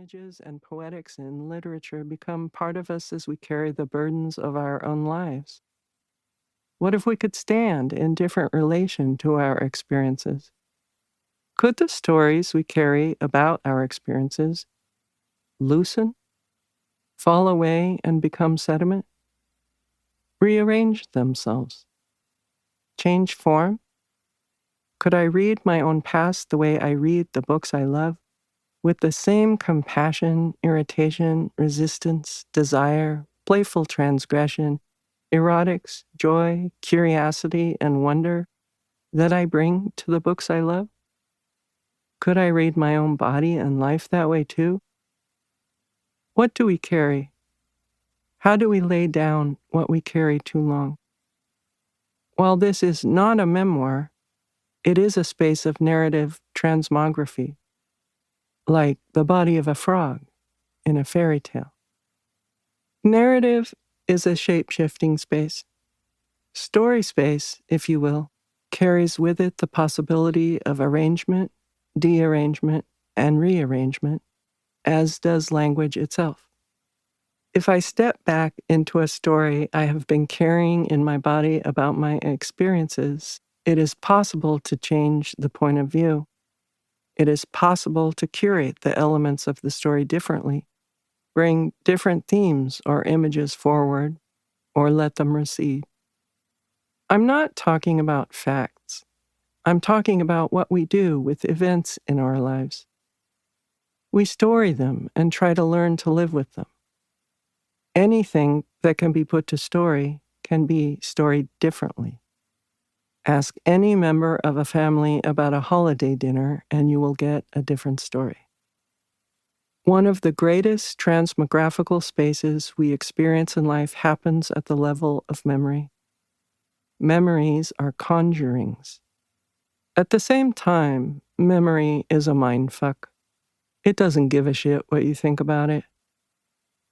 images and poetics in literature become part of us as we carry the burdens of our own lives? What if we could stand in different relation to our experiences? Could the stories we carry about our experiences loosen, fall away, and become sediment? Rearrange themselves? Change form? Could I read my own past the way I read the books I love, with the same compassion, irritation, resistance, desire, playful transgression, erotics, joy, curiosity, and wonder that I bring to the books I love? Could I read my own body and life that way too? What do we carry? How do we lay down what we carry too long? While this is not a memoir, it is a space of narrative transmography, like the body of a frog in a fairy tale. Narrative is a shape-shifting space. Story space, if you will, carries with it the possibility of arrangement, dearrangement, and rearrangement, as does language itself. If I step back into a story I have been carrying in my body about my experiences, it is possible to change the point of view. It is possible to curate the elements of the story differently, bring different themes or images forward, or let them recede. I'm not talking about facts. I'm talking about what we do with events in our lives. We story them and try to learn to live with them. Anything that can be put to story can be storied differently. Ask any member of a family about a holiday dinner and you will get a different story. One of the greatest transmographical spaces we experience in life happens at the level of memory. Memories are conjurings. At the same time, memory is a mindfuck. It doesn't give a shit what you think about it.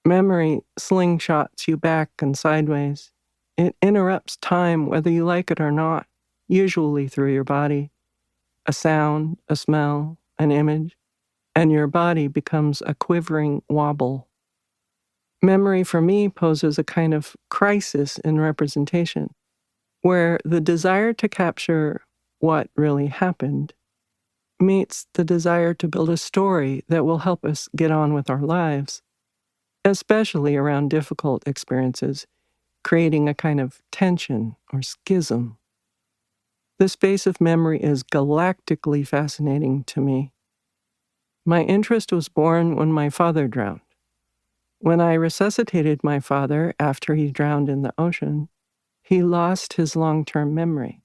Memory slingshots you back and sideways. It interrupts time whether you like it or not, usually through your body. A sound, a smell, an image, and your body becomes a quivering wobble. Memory for me poses a kind of crisis in representation, where the desire to capture what really happened meets the desire to build a story that will help us get on with our lives, especially around difficult experiences, creating a kind of tension or schism. The space of memory is galactically fascinating to me. My interest was born when my father drowned. When I resuscitated my father after he drowned in the ocean, he lost his long-term memory.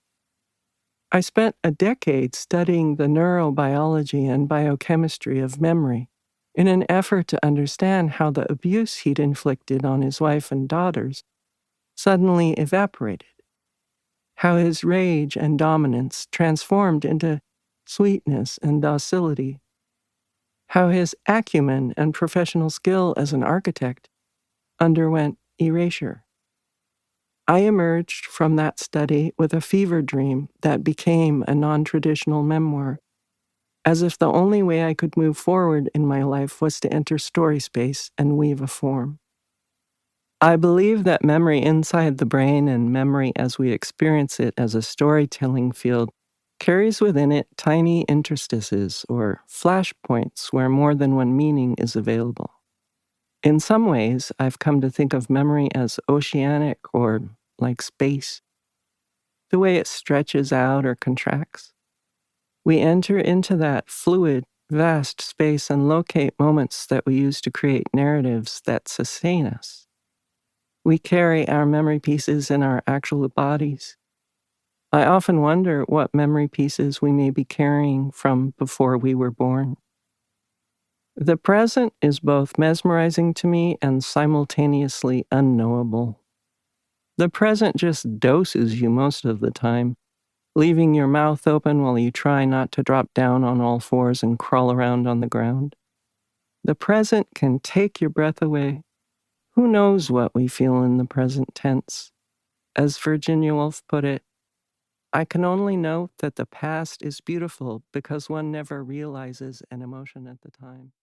I spent a decade studying the neurobiology and biochemistry of memory in an effort to understand how the abuse he'd inflicted on his wife and daughters suddenly evaporated, how his rage and dominance transformed into sweetness and docility, how his acumen and professional skill as an architect underwent erasure. I emerged from that study with a fever dream that became a non-traditional memoir, as if the only way I could move forward in my life was to enter story space and weave a form. I believe that memory inside the brain and memory as we experience it as a storytelling field carries within it tiny interstices or flashpoints where more than one meaning is available. In some ways, I've come to think of memory as oceanic or like space, the way it stretches out or contracts. We enter into that fluid, vast space and locate moments that we use to create narratives that sustain us. We carry our memory pieces in our actual bodies. I often wonder what memory pieces we may be carrying from before we were born. The present is both mesmerizing to me and simultaneously unknowable. The present just doses you most of the time, leaving your mouth open while you try not to drop down on all fours and crawl around on the ground. The present can take your breath away. Who knows what we feel in the present tense? As Virginia Woolf put it, I can only note that the past is beautiful because one never realizes an emotion at the time.